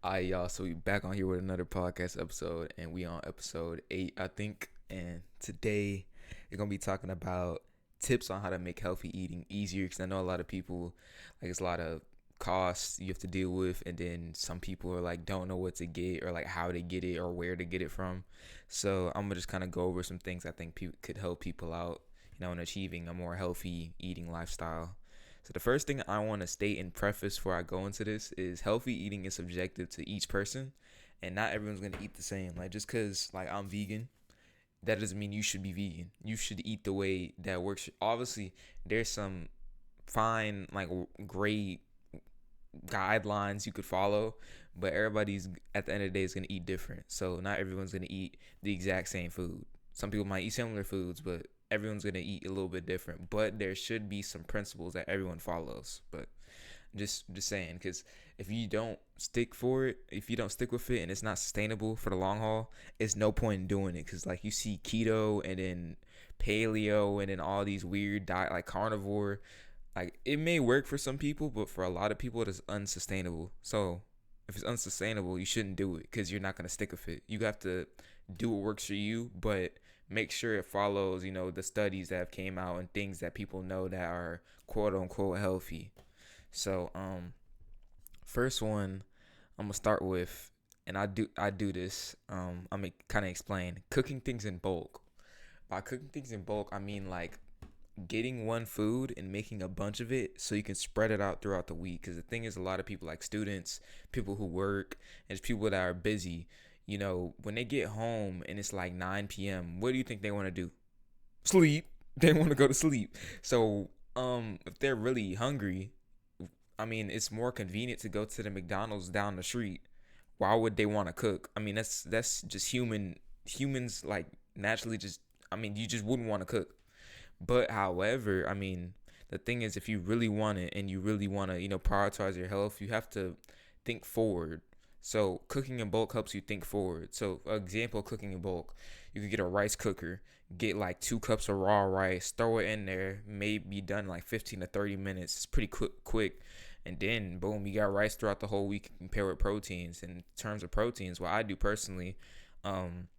Alright, y'all. So we back on here with another podcast episode, and we on episode 8, I think. And today we're gonna be talking about tips on how to make healthy eating easier. Because I know a lot of people, like, it's a lot of costs you have to deal with, and then some people are like don't know what to get or like how to get it or where to get it from. So I'm gonna just kind of go over some things I think could help people out, in achieving a more healthy eating lifestyle. So the first thing I want to state in preface before I go into this is healthy eating is subjective to each person, and not everyone's gonna eat the same. Like just cause like I'm vegan, that doesn't mean you should be vegan. You should eat the way that works. Obviously, there's some fine like great guidelines you could follow, but everybody's at the end of the day is gonna eat different. So not everyone's gonna eat the exact same food. Some people might eat similar foods, but everyone's gonna eat a little bit different. But there should be some principles that everyone follows. But just saying, because if you don't stick with it, and it's not sustainable for the long haul, it's no point in doing it. Because like you see keto and then paleo and then all these weird diet like carnivore, like it may work for some people, but for a lot of people it is unsustainable. So if it's unsustainable, you shouldn't do it because you're not gonna stick with it. You have to do what works for you, but make sure it follows, the studies that have came out and things that people know that are quote unquote healthy. So first one I'm gonna start with, and I do this. I'm gonna kind of explain cooking things in bulk. By cooking things in bulk, I mean like getting one food and making a bunch of it so you can spread it out throughout the week. Because the thing is, a lot of people like students, people who work, and just people that are busy, when they get home and it's like 9 p.m., what do you think they want to do? Sleep. They want to go to sleep. So if they're really hungry, I mean, it's more convenient to go to the McDonald's down the street. Why would they want to cook? I mean, that's just humans like naturally just, I mean, you just wouldn't want to cook. But however, I mean, the thing is, if you really want it and you really want to, prioritize your health, you have to think forward. So cooking in bulk helps you think forward. So, example, cooking in bulk, you could get a rice cooker, get like 2 cups of raw rice, throw it in there, may be done in like 15 to 30 minutes. It's pretty quick. And then boom, you got rice throughout the whole week. You can pair with proteins. In terms of proteins, what I do personally, um,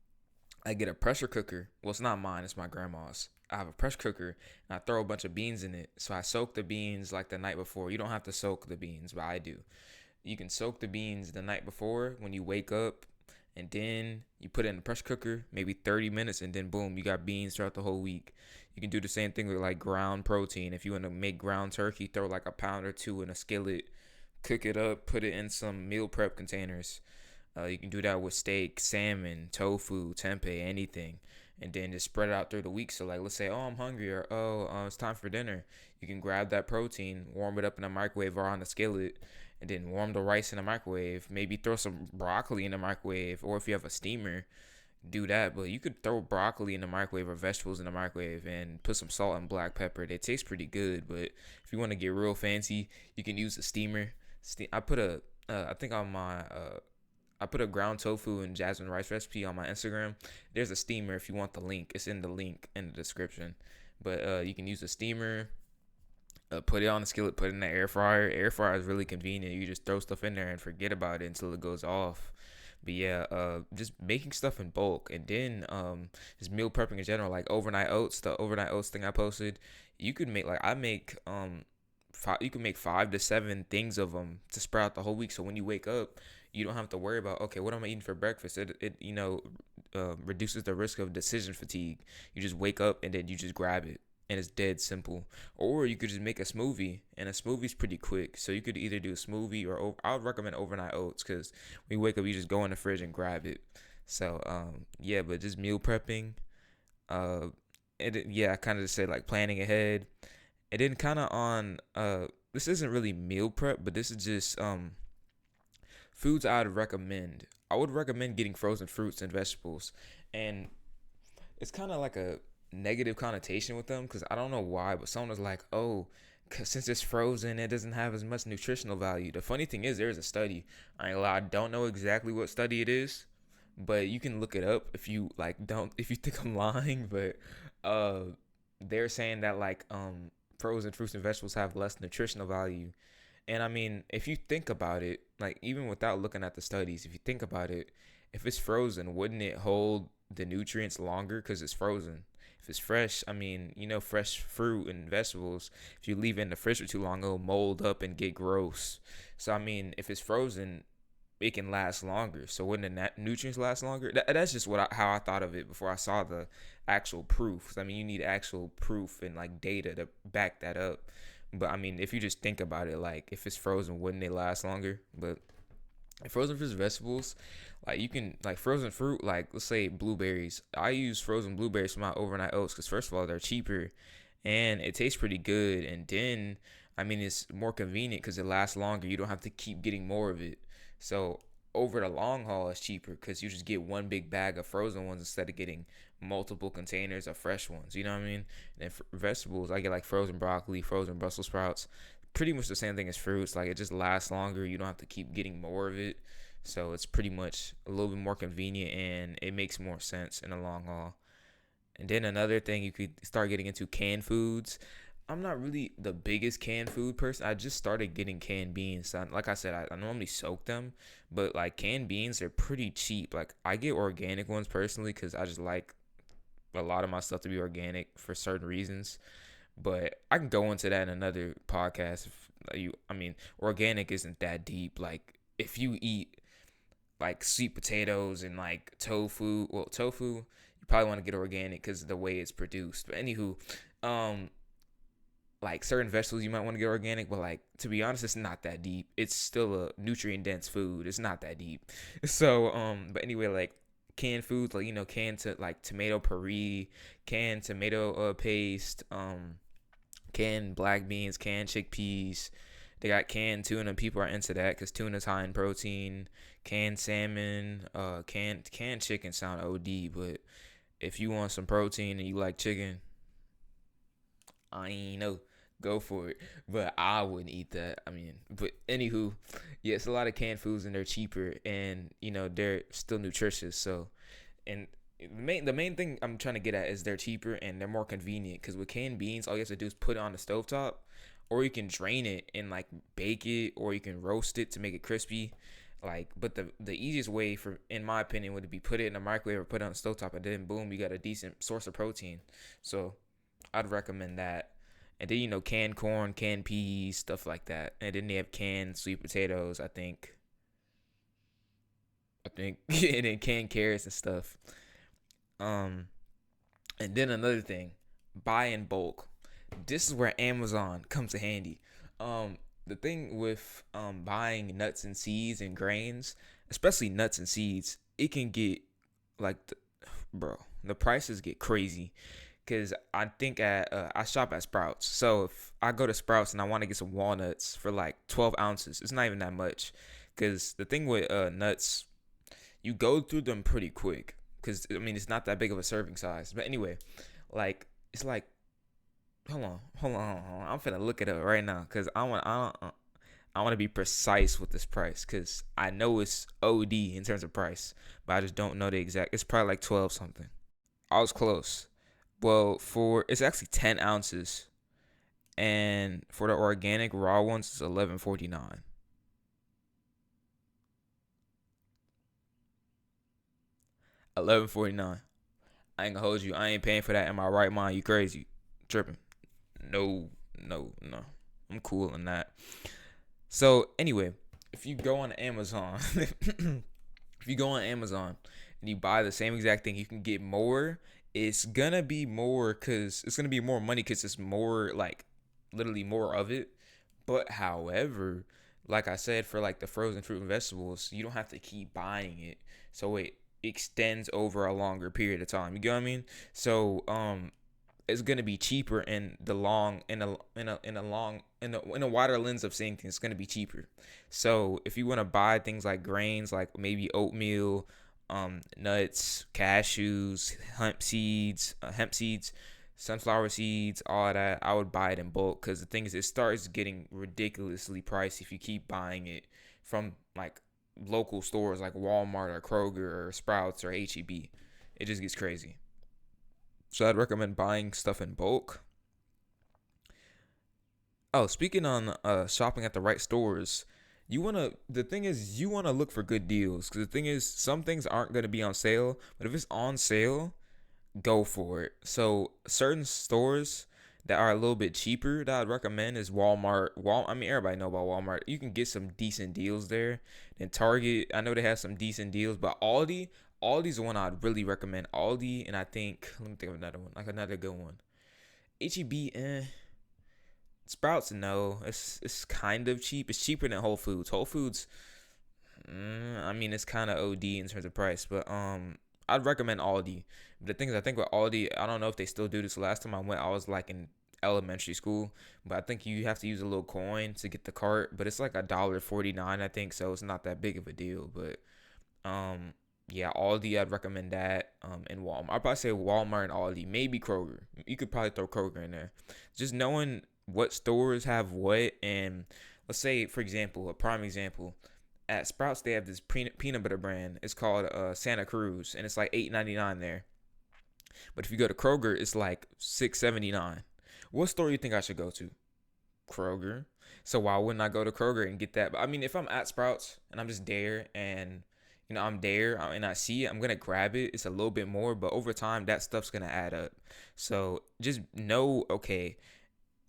I get a pressure cooker. Well, it's not mine, it's my grandma's. I have a pressure cooker and I throw a bunch of beans in it. So I soak the beans like the night before. You don't have to soak the beans, but I do. You can soak the beans the night before when you wake up, and then you put it in the pressure cooker, maybe 30 minutes, and then boom, you got beans throughout the whole week. You can do the same thing with like ground protein. If you want to make ground turkey, throw like a pound or two in a skillet, cook it up, put it in some meal prep containers. You can do that with steak, salmon, tofu, tempeh, anything, and then just spread it out through the week. So, like, let's say, oh, I'm hungry, or oh, it's time for dinner. You can grab that protein, warm it up in the microwave or on the skillet, and then warm the rice in the microwave. Maybe throw some broccoli in the microwave, or if you have a steamer, do that. But you could throw broccoli in the microwave or vegetables in the microwave and put some salt and black pepper. They taste pretty good. But if you want to get real fancy, you can use a steamer. I put I think on my I put a ground tofu and jasmine rice recipe on my Instagram. There's a steamer if you want the link. It's in the link in the description. But you can use a steamer, put it on the skillet, put it in the air fryer. Air fryer is really convenient. You just throw stuff in there and forget about it until it goes off. But yeah, just making stuff in bulk, and then just meal prepping in general, like overnight oats. The overnight oats thing I posted, you could make like I make you can make 5 to 7 things of them to spread out the whole week. So when you wake up, you don't have to worry about, okay, what am I eating for breakfast? It reduces the risk of decision fatigue. You just wake up and then you just grab it, and it's dead simple. Or you could just make a smoothie, and a smoothie's pretty quick. So you could either do a smoothie or I would recommend overnight oats, because when you wake up, you just go in the fridge and grab it. So yeah, but just meal prepping. Uh, yeah, I kind of just said like planning ahead, and then kind of on this isn't really meal prep, but this is just foods I'd recommend. I would recommend getting frozen fruits and vegetables, and it's kind of like a negative connotation with them because I don't know why, but someone was like, "Oh, 'cause since it's frozen, it doesn't have as much nutritional value." The funny thing is, there's a study. I ain't gonna lie, I don't know exactly what study it is, but you can look it up if you like. Don't if you think I'm lying, but uh, they're saying that like frozen fruits and vegetables have less nutritional value, And I mean, if you think about it, like even without looking at the studies, if you think about it, if it's frozen, wouldn't it hold the nutrients longer because it's frozen? If it's fresh, I mean, fresh fruit and vegetables, if you leave it in the fridge for too long, it'll mold up and get gross. So I mean, if it's frozen, it can last longer. So wouldn't the nutrients last longer? That's just how I thought of it before I saw the actual proof. I mean, you need actual proof and like data to back that up. But I mean, if you just think about it, like if it's frozen, wouldn't it last longer? But frozen fruits, vegetables, like you can like frozen fruit, like let's say blueberries. I use frozen blueberries for my overnight oats because first of all they're cheaper, and it tastes pretty good. And then I mean it's more convenient because it lasts longer. You don't have to keep getting more of it. So over the long haul, it's cheaper because you just get one big bag of frozen ones instead of getting multiple containers of fresh ones. You know what I mean? And then for vegetables, I get like frozen broccoli, frozen Brussels sprouts. Pretty much the same thing as fruits. Like it just lasts longer. You don't have to keep getting more of it. So it's pretty much a little bit more convenient and it makes more sense in the long haul. And then another thing, you could start getting into canned foods. I'm not really the biggest canned food person. I just started getting canned beans. So like I said, I normally soak them, but like canned beans are pretty cheap. Like I get organic ones personally because I just like a lot of my stuff to be organic for certain reasons. But I can go into that in another podcast. If I mean, organic isn't that deep. Like if you eat like sweet potatoes and like tofu, you probably want to get organic because of the way it's produced. But anywho, um, like certain vegetables you might want to get organic, but like to be honest, it's not that deep. It's still a nutrient dense food. It's not that deep. So but anyway, like canned foods, like canned to like tomato puree, canned tomato paste, canned black beans, canned chickpeas. They got canned tuna. People are into that because tuna's high in protein. Canned salmon, canned chicken sound OD, but if you want some protein and you like chicken, I ain't know. Go for it. But I wouldn't eat that. I mean, but anywho, yeah, it's a lot of canned foods and they're cheaper and they're still nutritious. So, and the main thing I'm trying to get at is they're cheaper and they're more convenient because with canned beans, all you have to do is put it on the stovetop, or you can drain it and like bake it, or you can roast it to make it crispy. Like, but the easiest way for, in my opinion, would be put it in the microwave or put it on the stovetop, and then boom, you got a decent source of protein. So I'd recommend that. And then canned corn, canned peas, stuff like that. And then they have canned sweet potatoes, I think, and then canned carrots and stuff. Um, and then another thing, buy in bulk. This is where Amazon comes in handy. The thing with buying nuts and seeds and grains, especially nuts and seeds, it can get like, bro, the prices get crazy. Cause I think I shop at Sprouts, so if I go to Sprouts and I want to get some walnuts for like 12 ounces, it's not even that much. Cause the thing with nuts, you go through them pretty quick. Cause I mean it's not that big of a serving size. But anyway, like it's like, hold on. I'm finna look it up right now. Cause I want to be precise with this price. Cause I know it's OD in terms of price, but I just don't know the exact. It's probably like 12 something. I was close. Well, for it's actually 10 ounces, and for the organic raw ones, it's 11.49. 11.49. I ain't gonna hold you. I ain't paying for that in my right mind. You crazy? Tripping? No, no. I'm cool on that. So anyway, if you go on Amazon, if you go on Amazon and you buy the same exact thing, you can get more. It's gonna be more because it's gonna be more money because it's more like literally more of it. But however, like I said, for like the frozen fruit and vegetables, you don't have to keep buying it, so it extends over a longer period of time. You get what I mean? So it's gonna be cheaper in the long in a long in a wider lens of seeing things. It's gonna be cheaper. So if you want to buy things like grains, like maybe oatmeal, nuts, cashews, hemp seeds, sunflower seeds, all that, I would buy it in bulk because the thing is, it starts getting ridiculously pricey if you keep buying it from like local stores like Walmart or Kroger or Sprouts or HEB. It just gets crazy. So I'd recommend buying stuff in bulk. Oh, speaking on shopping at the right stores, the thing is you wanna look for good deals because the thing is some things aren't gonna be on sale, but if it's on sale, go for it. So certain stores that are a little bit cheaper that I'd recommend is Walmart. I mean, everybody know about Walmart. You can get some decent deals there. Then Target, I know they have some decent deals, but Aldi's the one I'd really recommend. Aldi, and I think let me think of another one, like another good one. HEB, Sprouts, no, it's kind of cheap. It's cheaper than Whole Foods. Whole Foods, I mean, it's kind of OD in terms of price, but I'd recommend Aldi. But the thing is, I think with Aldi, I don't know if they still do this. Last time I went, I was like in elementary school, but I think you have to use a little coin to get the cart. But it's like $1.49, I think, so it's not that big of a deal. But um, yeah, Aldi, I'd recommend that. And Walmart, I'd probably say Walmart and Aldi, maybe Kroger. You could probably throw Kroger in there. Just knowing what stores have what, and let's say, for example, a prime example at Sprouts they have this peanut butter brand. It's called Santa Cruz, and it's like $8.99 there. But if you go to Kroger, it's like $6.79. What store you think I should go to? Kroger. So why wouldn't I go to Kroger and get that? But I mean, if I'm at Sprouts and I'm just there and I'm there and I see it, I'm gonna grab it. It's a little bit more, but over time that stuff's gonna add up. So just know, okay,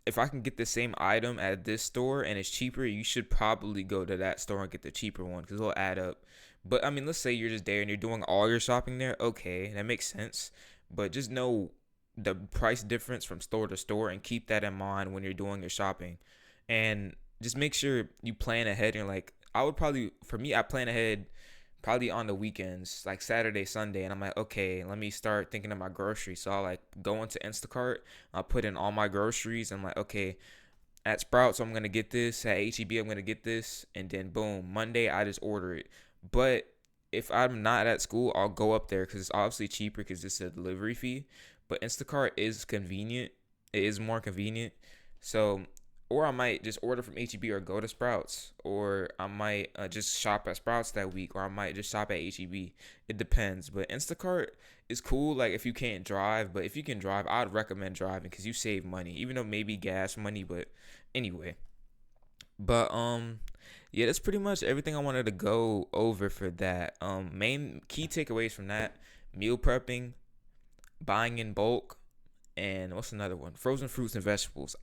if I can get the same item at this store and it's cheaper, you should probably go to that store and get the cheaper one because it'll add up. But I mean, let's say you're just there and you're doing all your shopping there. Okay, that makes sense. But just know the price difference from store to store and keep that in mind when you're doing your shopping. And just make sure you plan ahead. And like, I would probably, for me, I plan ahead probably on the weekends, like Saturday, Sunday, and I'm like, okay, let me start thinking of my groceries. So I'll like go into Instacart, I'll put in all my groceries. I'm like, okay, at Sprouts I'm gonna get this, at HEB I'm gonna get this, and then boom, Monday I just order it. But if I'm not at school, I'll go up there because it's obviously cheaper because it's a delivery fee. But Instacart is convenient. It is more convenient. So or I might just order from HEB or go to Sprouts, or I might just shop at Sprouts that week, or I might just shop at HEB. It depends. But Instacart is cool, like if you can't drive. But if you can drive, I'd recommend driving because you save money, even though maybe gas money. But anyway, but yeah, that's pretty much everything I wanted to go over for that. Main key takeaways from that: meal prepping, buying in bulk, and what's another one? Frozen fruits and vegetables.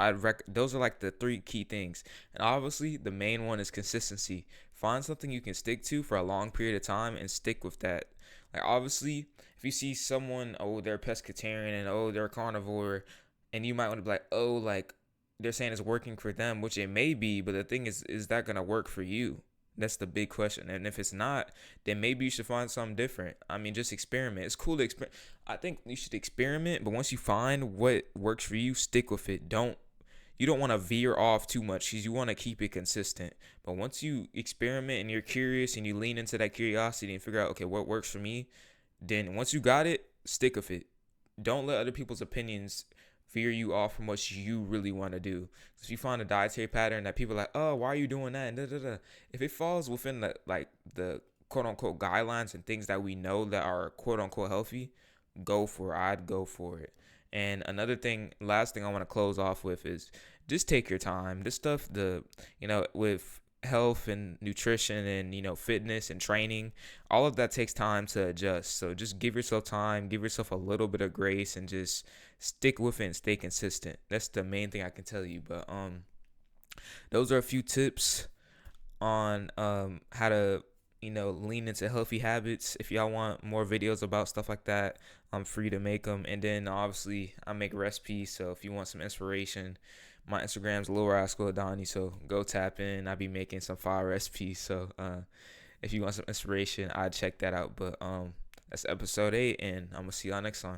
Those are like the three key things. And obviously, the main one is consistency. Find something you can stick to for a long period of time and stick with that. Like obviously, if you see someone, oh, they're pescatarian and oh, they're carnivore, and you might want to be like, oh, like they're saying it's working for them, which it may be, but the thing is that gonna work for you? That's the big question. And if it's not, then maybe you should find something different. I mean, just experiment. It's cool to experiment. I think you should experiment, but once you find what works for you, stick with it. You don't want to veer off too much because you want to keep it consistent. But once you experiment and you're curious and you lean into that curiosity and figure out, okay, what works for me, then once you got it, stick with it. Don't let other people's opinions veer you off from what you really want to do. So if you find a dietary pattern that people are like, oh, why are you doing that? And da, da, da. If it falls within the quote unquote guidelines and things that we know that are quote unquote healthy, go for it. I'd go for it. And another thing, last thing I want to close off with is just take your time. This stuff, with health and nutrition and fitness and training, all of that takes time to adjust. So just give yourself time, give yourself a little bit of grace, and just stick with it and stay consistent. That's the main thing I can tell you. But those are a few tips on how to lean into healthy habits. If y'all want more videos about stuff like that, I'm free to make them. And then obviously I make recipes, so if you want some inspiration, my Instagram's Lil Rascal Adani, so go tap in. I be making some fire recipes, so if you want some inspiration, I'd check that out. But that's episode 8, and I'm gonna see y'all next time.